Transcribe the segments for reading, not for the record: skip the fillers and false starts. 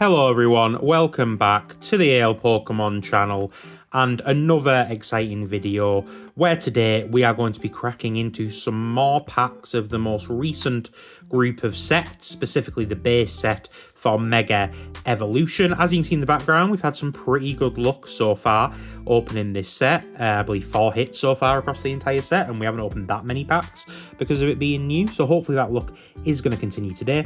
Hello everyone, welcome back to the ALPKMN channel and another exciting video where today we are going to be cracking into some more packs of the most recent group of sets, specifically the base set for Mega Evolution. As you can see in the background, we've had some pretty good luck so far opening this set. I believe 4 hits so far across the entire set, and we haven't opened that many packs because of it being new, so hopefully that luck is going to continue today.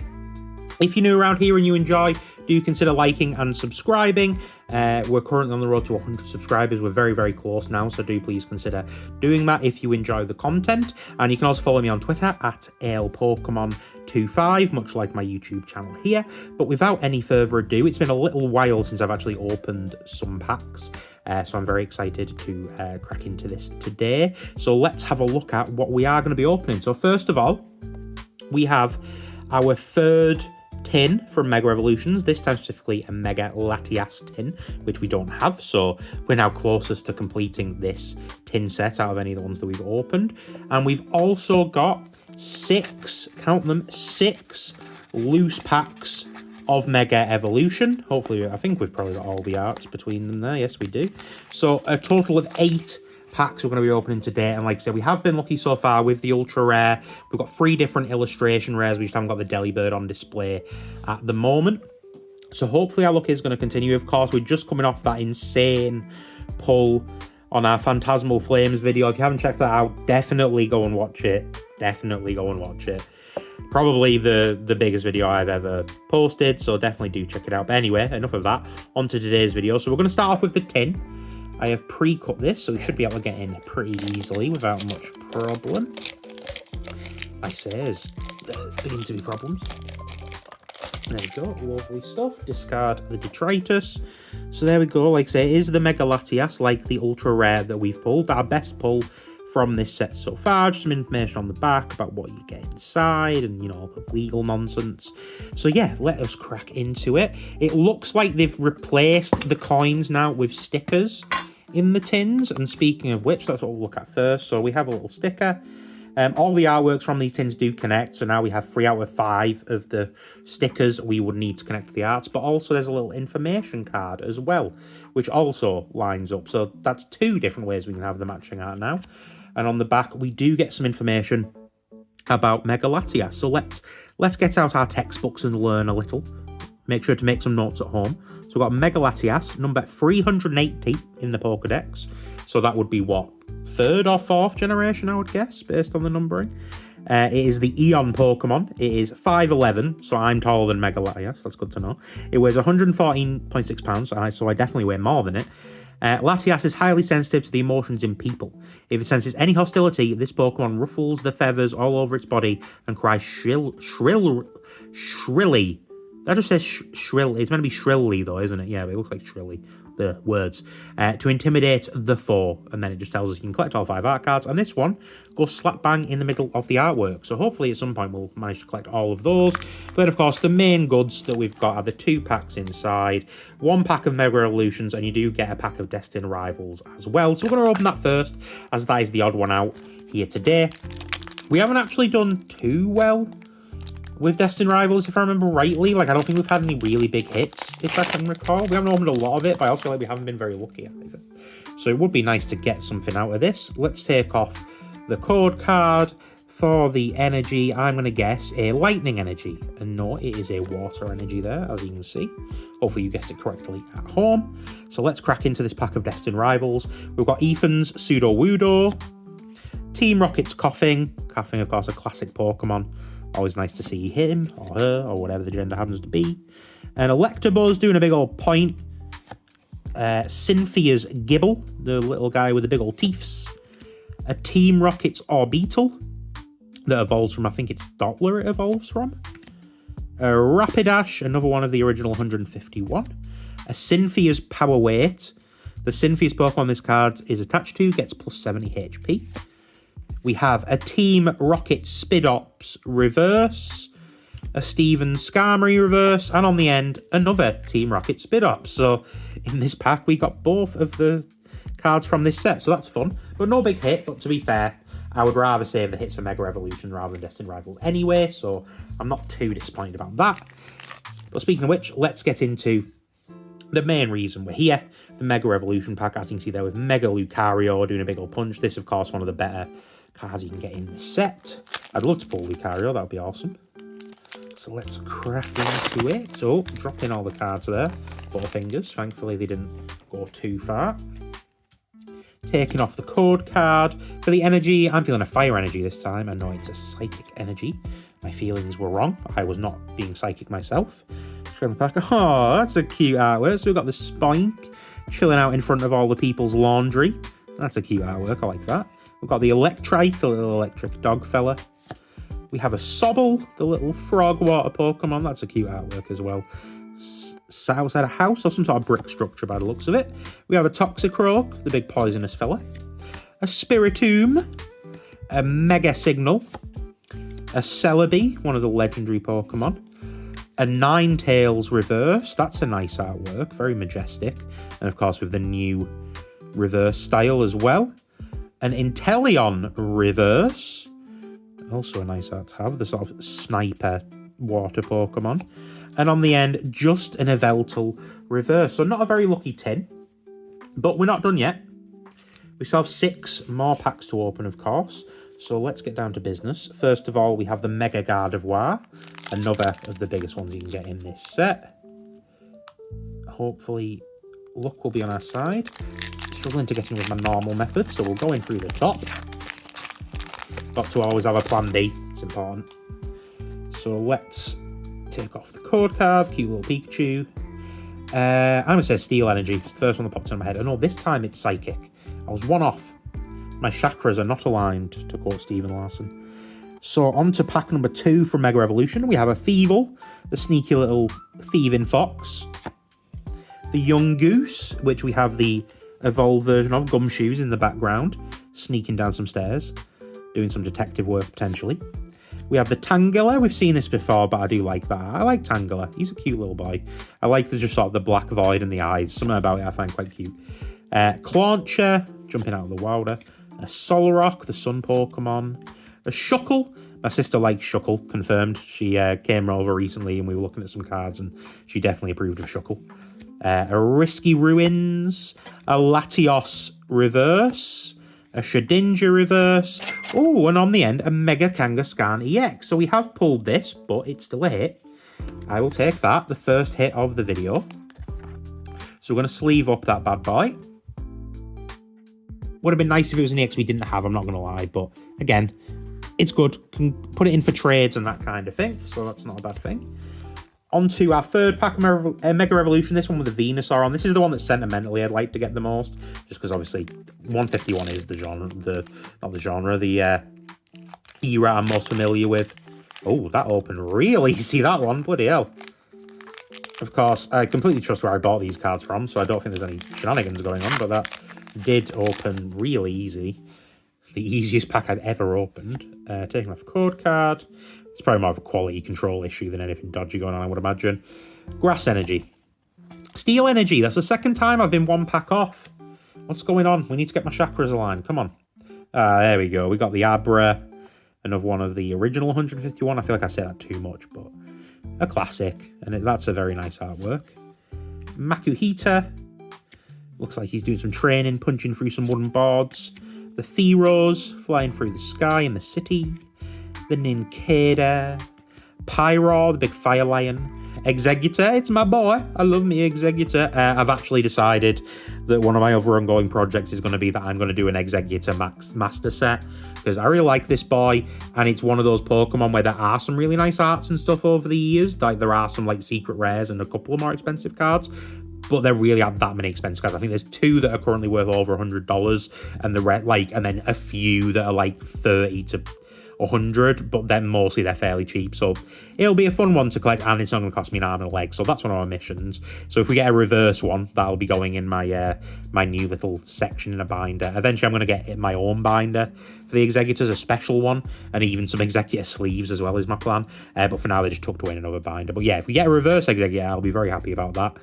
If you're new around here and you enjoy, do consider liking and subscribing. We're currently on the road to 100 subscribers. We're very, very close now, so do please consider doing that if you enjoy the content. And you can also follow me on Twitter at ALPKMN25, much like my YouTube channel here. But without any further ado, it's been a little while since I've actually opened some packs. So I'm very excited to crack into this today. So let's have a look at what we are going to be opening. So first of all, we have our third tin from Mega Evolutions, this time specifically a Mega Latias tin, which we don't have, so we're now closest to completing this tin set out of any of the ones that we've opened. And we've also got 6, count them, 6 loose packs of Mega Evolution. Hopefully, I think we've probably got all the arts between them there. Yes, we do. So a total of 8 packs we're going to be opening today, and like I said, we have been lucky so far with the ultra rare. We've got 3 different illustration rares. We just haven't got the Delibird on display at the moment, so hopefully our luck is going to continue. Of course, we're just coming off that insane pull on our Phantasmal Flames video. If you haven't checked that out, definitely go and watch it. Definitely go and watch it. Probably the biggest video I've ever posted, so definitely do check it out. But anyway, enough of that, on to today's video. So we're going to start off with the tin. I have pre-cut this, so we should be able to get in pretty easily without much problem. I say, there's beginning to be problems. There we go, lovely stuff. Discard the detritus. So there we go, like I say, it is the Mega Latias, like the ultra rare that we've pulled. Our best pull from this set so far. Just some information on the back about what you get inside and, you know, the legal nonsense. So yeah, let us crack into it. It looks like they've replaced the coins now with stickers in the tins, and speaking of which, that's what we'll look at first. So we have a little sticker. All the artworks from these tins do connect, so now we have 3 out of 5 of the stickers we would need to connect to the arts, but also there's a little information card as well, which also lines up. So that's 2 different ways we can have the matching art now. And on the back, we do get some information about Mega Latias. So let's get out our textbooks and learn a little. Make sure to make some notes at home. So we've got Mega Latias, number 380 in the Pokedex. So that would be what? 3rd or 4th generation, I would guess, based on the numbering. It is the Eon Pokemon. It is 5'11", so I'm taller than Mega Latias. That's good to know. It weighs 114.6 pounds, so I definitely weigh more than it. Latias is highly sensitive to the emotions in people. If it senses any hostility, this Pokemon ruffles the feathers all over its body and cries shrilly. That just says shrill. It's meant to be shrilly though, isn't it? Yeah, but it looks like shrilly, the words. To intimidate the foe. And then it just tells us you can collect all 5 art cards. And this one goes slap bang in the middle of the artwork. So hopefully at some point we'll manage to collect all of those. But of course, the main goods that we've got are the 2 packs inside. 1 pack of Mega Evolutions, and you do get a pack of Destined Rivals as well. So we're going to open that first, as that is the odd one out here today. We haven't actually done too well with Destined Rivals, if I remember rightly. Like, I don't think we've had any really big hits, if I can recall. We haven't opened a lot of it, but I also feel like we haven't been very lucky either. So it would be nice to get something out of this. Let's take off the code card. For the energy, I'm going to guess a lightning energy. And no, it is a water energy there, as you can see. Hopefully you guessed it correctly at home. So let's crack into this pack of Destined Rivals. We've got Ethan's Sudowoodo, Team Rocket's Coughing. Coughing, of course, a classic Pokemon. Always nice to see him, or her, or whatever the gender happens to be. And Electabuzz doing a big old point. Cynthia's Gibble, the little guy with the big old teeths. A Team Rocket's Orbeetle, that evolves from, I think it's Doppler it evolves from. A Rapidash, another one of the original 151. A Cynthia's Power Weight. The Cynthia's Pokemon this card is attached to gets plus 70 HP. We have a Team Rocket Spidops Reverse, a Steven Skarmory Reverse, and on the end, another Team Rocket Spidops. So in this pack, we got both of the cards from this set, so that's fun. But no big hit, but to be fair, I would rather save the hits for Mega Evolution rather than Destined Rivals anyway, so I'm not too disappointed about that. But speaking of which, let's get into the main reason we're here. The Mega Evolution pack, as you can see there, with Mega Lucario doing a big old punch. This, of course, one of the better cards you can get in the set. I'd love to pull Lucario, that would be awesome. So let's crack into it. Oh, dropping all the cards there. Butterfingers. Thankfully, they didn't go too far. Taking off the code card. For the energy, I'm feeling a fire energy this time. I know it's a psychic energy. My feelings were wrong. I was not being psychic myself. From the pack. Oh, that's a cute artwork. So we've got the Spike chilling out in front of all the people's laundry. That's a cute artwork. I like that. We've got the Electrike, the little electric dog fella. We have a Sobble, the little frog water Pokemon. That's a cute artwork as well. Sat outside a house or some sort of brick structure by the looks of it. We have a Toxicroak, the big poisonous fella. A Spiritomb. A Mega Signal. A Celebi, one of the legendary Pokemon. A Ninetales reverse. That's a nice artwork. Very majestic. And of course with the new reverse style as well. An Inteleon reverse. Also a nice art to have. The sort of sniper water Pokemon. And on the end, just an Yveltal reverse. So not a very lucky tin. But we're not done yet. We still have 6 more packs to open, of course. So let's get down to business. First of all, we have the Mega Gardevoir. Another of the biggest ones you can get in this set. Hopefully, luck will be on our side. Struggling to get in with my normal method, so we'll go in through the top. Got to always have a plan B, it's important. So let's take off the code card, cute little Pikachu. I'm going to say Steel Energy, it's the first one that popped in my head. I know this time it's Psychic. I was one off. My chakras are not aligned, to quote Stephen Larson. So on to pack number 2 from Mega Evolution. We have a Thievul, the sneaky little thieving fox. The Young Goose, which we have the evolved version of, Gumshoes in the background, sneaking down some stairs, doing some detective work potentially. We have the Tangela. We've seen this before, but I do like that. I like Tangela. He's a cute little boy. I like the just sort of the black void in the eyes. Something about it I find quite cute. Clauncher, jumping out of the water. A Solrock, the sun Pokemon. A Shuckle. My sister likes Shuckle, confirmed. She came over recently and we were looking at some cards and she definitely approved of Shuckle. A Risky Ruins. A Latios reverse. A Shedinja reverse. Oh, and on the end, a Mega Kangaskhan EX. So we have pulled this, but it's still a hit. I will take that, the first hit of the video. So we're going to sleeve up that bad boy. Would have been nice if it was an EX we didn't have, I'm not going to lie. But again, it's good. Can put it in for trades and that kind of thing. So that's not a bad thing. On to our third pack of Mega Evolution. This one with the Venusaur on. This is the one that sentimentally I'd like to get the most. Just because obviously 151 is the genre. The era I'm most familiar with. Oh, that opened real easy, that one. Bloody hell. Of course, I completely trust where I bought these cards from, so I don't think there's any shenanigans going on, but that did open real easy. The easiest pack I've ever opened. Taking off a code card. It's probably more of a quality control issue than anything dodgy going on, I would imagine. Grass Energy. Steel Energy. That's the second time I've been 1 pack off. What's going on? We need to get my chakras aligned. Come on. There we go. We got the Abra. Another one of the original 151. I feel like I say that too much, but a classic. And that's a very nice artwork. Makuhita. Looks like he's doing some training, punching through some wooden boards. The Theros flying through the sky in the city. The Nincada. Pyro, the big fire lion. Executor, it's my boy. I love me Executor. I've actually decided that one of my other ongoing projects is going to be that I'm going to do an Executor master set. Because I really like this boy. And it's one of those Pokemon where there are some really nice arts and stuff over the years. Like there are some like secret rares and a couple of more expensive cards. But there really aren't that many expensive cards. I think there's 2 that are currently worth over $100, and and then a few that are like 30 to 100, but then mostly they're fairly cheap. So it'll be a fun one to collect, and it's not going to cost me an arm and a leg. So that's one of our missions. So if we get a reverse one, that'll be going in my my new little section in a binder. Eventually, I'm going to get my own binder for the Executors, a special one, and even some Executor sleeves as well is my plan. But for now, they're just tucked away in another binder. But yeah, if we get a reverse Executor, I'll be very happy about that.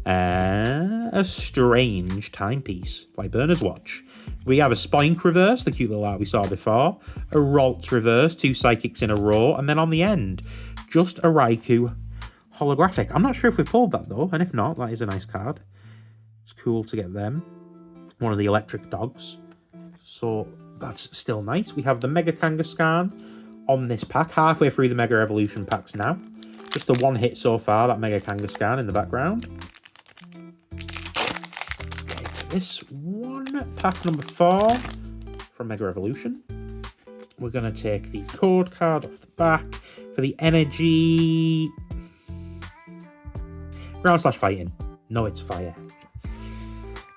A strange timepiece, like Burner's Watch. We have a Spink reverse, the cute little art we saw before. A Ralts reverse, 2 psychics in a row. And then on the end, just a Raikou holographic. I'm not sure if we pulled that though, and if not, that is a nice card. It's cool to get them. One of the electric dogs. So that's still nice. We have the Mega Kangaskhan on this pack, halfway through the Mega Evolution packs now. Just the one hit so far, that Mega Kangaskhan in the background. This one, pack number 4 from Mega Evolution. We're going to take the code card off the back for the energy. Ground/fighting. No, it's fire.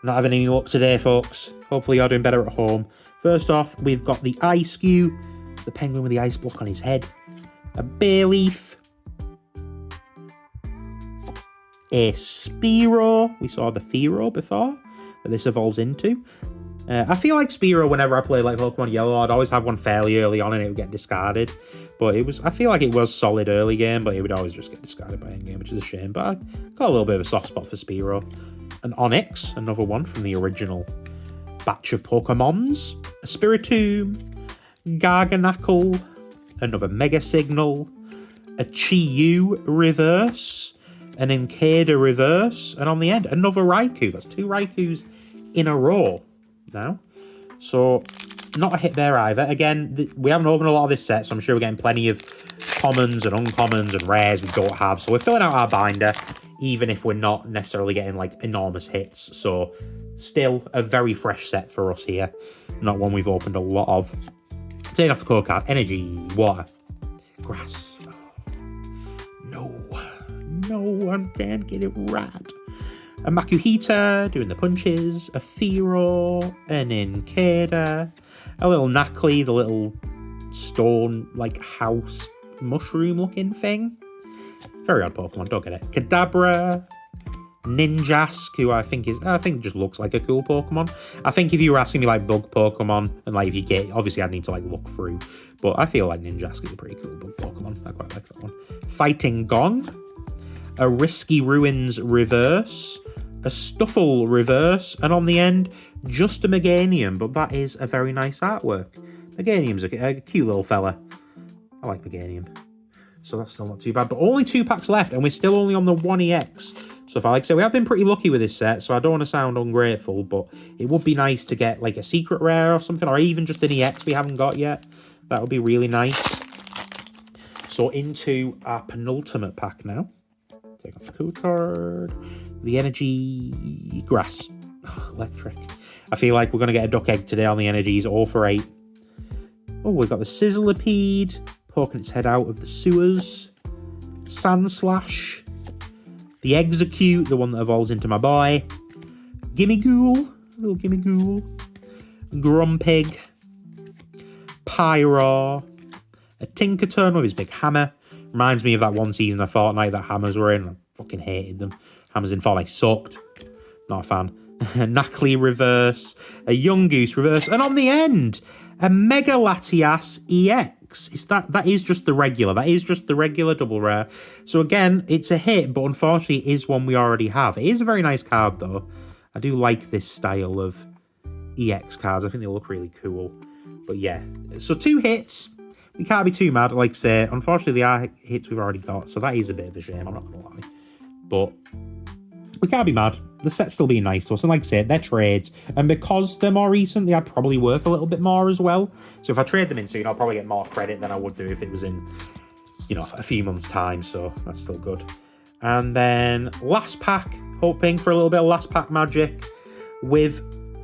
Not having any luck today, folks. Hopefully you're doing better at home. First off, we've got the Ice Skew, the penguin with the ice block on his head. A Bayleaf. A Spearow. We saw the Fearow before that this evolves into. I feel like Spearow, whenever I play like Pokemon Yellow, I'd always have one fairly early on and it would get discarded. But I feel like it was solid early game, but it would always just get discarded by end game, which is a shame. But I got a little bit of a soft spot for Spearow. An Onyx, another one from the original batch of Pokemons. A Spiritomb, Garganacl, another Mega Signal, a Chi-Yu reverse, an Encada reverse, and on the end, another Raikou. That's 2 Raikus in a row now. So, not a hit there either. Again, we haven't opened a lot of this set, so I'm sure we're getting plenty of commons and uncommons and rares we don't have. So we're filling out our binder, even if we're not necessarily getting like enormous hits. So still a very fresh set for us here. Not one we've opened a lot of. Taking off the code card. Energy, water, grass. No, I can't get it right. A Makuhita doing the punches. A Fearow, an Encada, a little Nacli, the little stone like house mushroom looking thing. Very odd Pokemon, don't get it. Kadabra, Ninjask, who I think just looks like a cool Pokemon. I think if you were asking me like bug Pokemon, and like if you get, obviously I'd need to like look through, but I feel like Ninjask is a pretty cool bug Pokemon. I quite like that one. Fighting Gong, a Risky Ruins reverse, a Stuffle reverse, and on the end, just a Meganium, but that is a very nice artwork. Meganium's a cute little fella. I like Meganium. So that's still not too bad. But only 2 packs left, and we're still only on the 1EX. So if I like to say, we have been pretty lucky with this set, so I don't want to sound ungrateful, but it would be nice to get like a secret rare or something, or even just an EX we haven't got yet. That would be really nice. So into our penultimate pack now. Take off the code card. The energy grass. Electric. I feel like we're going to get a duck egg today on the energies, all for 8. Oh, we've got the Sizzlipede poking its head out of the sewers. Sandslash. The Execute, the one that evolves into my boy. Gimmighoul, little Gimmighoul. Grumpig. Pyro. A Tinkaton with his big hammer. Reminds me of that one season of Fortnite that hammers were in. I fucking hated them. Hammers in Fortnite sucked. Not a fan. Nacli reverse. A Yungoos reverse. And on the end, a Mega Latias EX. That is just the regular. That is just the regular double rare. So again, it's a hit, but unfortunately it is one we already have. It is a very nice card though. I do like this style of EX cards. I think they look really cool. But yeah, so 2 hits. We can't be too mad. Like I say, unfortunately they are hits we've already got. So that is a bit of a shame, I'm not going to lie. But we can't be mad. The set's still being nice to us. And like I said, they're trades. And because they're more recent, they are probably worth a little bit more as well. So if I trade them in soon, I'll probably get more credit than I would do if it was in, a few months' time. So that's still good. And then last pack, hoping for a little bit of last pack magic with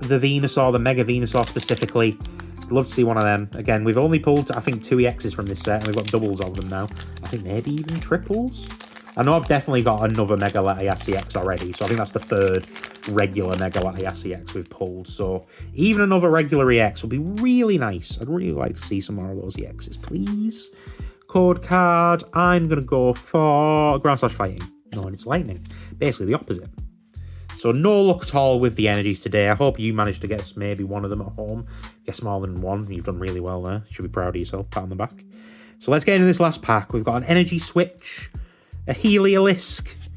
the Venusaur, the Mega Venusaur specifically. I'd love to see one of them. Again, we've only pulled, I think, 2 EXs from this set, and we've got doubles of them now. I think maybe even triples. I know I've definitely got another Mega Latias EX already, so I think that's the 3rd regular Mega Latias EX we've pulled. So even another regular EX would be really nice. I'd really like to see some more of those EXs, please. Code card, I'm going to go for Ground/Fighting. No, and it's Lightning. Basically the opposite. So no luck at all with the energies today. I hope you managed to guess maybe one of them at home. Guess more than one. You've done really well there. You should be proud of yourself. Pat on the back. So let's get into this last pack. We've got an Energy Switch, a Heliolisk,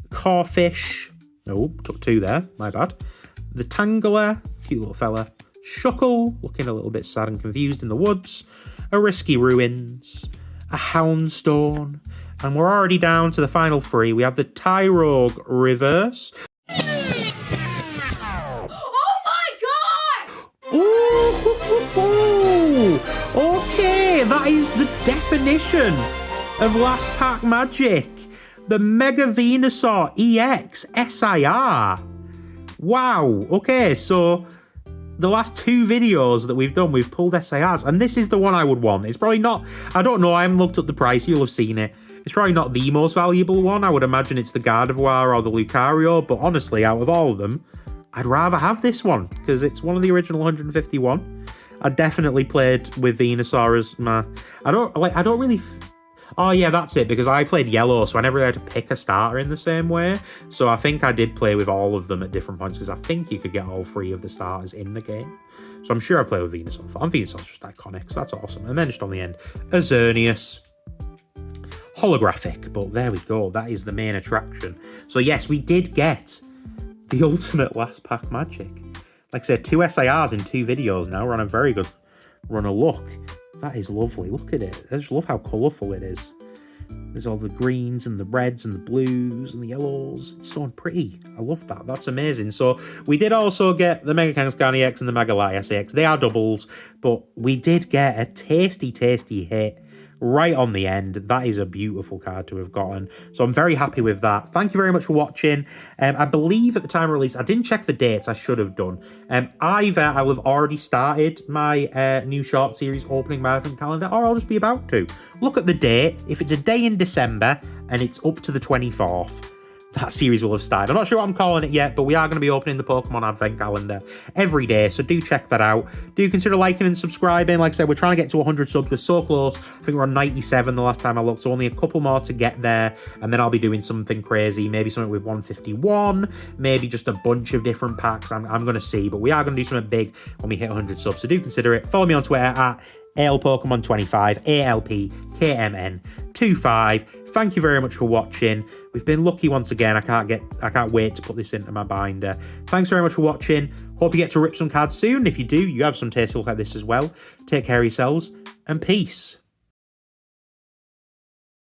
Corphish. Oh, took 2 there. My bad. The Tangler, cute little fella. Shuckle, looking a little bit sad and confused in the woods. A Risky Ruins, a Houndstone, And we're already down to the final 3. We have the Tyrogue Reverse. Ooh, okay, that is the definition of last pack magic. The Mega Venusaur EX SIR. Wow, okay, so the last 2 videos that we've done, we've pulled SIRs, and this is the one I would want. It's probably not, I don't know, I haven't looked up the price, you'll have seen it. It's probably not the most valuable one. I would imagine it's the Gardevoir or the Lucario, but honestly, out of all of them, I'd rather have this one, because it's one of the original 151. I definitely played with Venusaur as my... I don't really... Oh, yeah, that's it, because I played Yellow, so I never had to pick a starter in the same way. So I think I did play with all of them at different points, because I think you could get all 3 of the starters in the game. So I'm sure I played with Venusaur. And Venusaur's just iconic, so that's awesome. And then just on the end, Xerneas. Holographic, but there we go. That is the main attraction. So yes, we did get the ultimate last pack magic. Like I said, 2 SIRs in 2 videos now. We're on a very good run of luck. That is lovely. Look at it. I just love how colourful it is. There's all the greens and the reds and the blues and the yellows. It's so pretty. I love that. That's amazing. So we did also get the Mega Kangaskhan EX and the Mega Latias EX. They are doubles, but we did get a tasty, tasty hit right on the end. That is a beautiful card to have gotten. So I'm very happy with that. Thank you very much for watching. I believe at the time of release, I didn't check the dates. I should have done. Either I will have already started my new short series opening my advent calendar, or I'll just be about to. Look at the date. If it's a day in December and it's up to the 24th, that series will have started. I'm not sure what I'm calling it yet, but we are going to be opening the Pokemon Advent Calendar every day, so do check that out. Do consider liking and subscribing. Like I said, we're trying to get to 100 subs. We're so close. I think we're on 97 the last time I looked, so only a couple more to get there, and then I'll be doing something crazy, maybe something with 151, maybe just a bunch of different packs. I'm going to see, but we are going to do something big when we hit 100 subs, so do consider it. Follow me on Twitter at ALPKMN25, ALPKMN25. Thank you very much for watching. We've been lucky once again. I can't wait to put this into my binder. Thanks very much for watching. Hope you get to rip some cards soon. If you do, you have some tasty look at this as well. Take care of yourselves, and peace.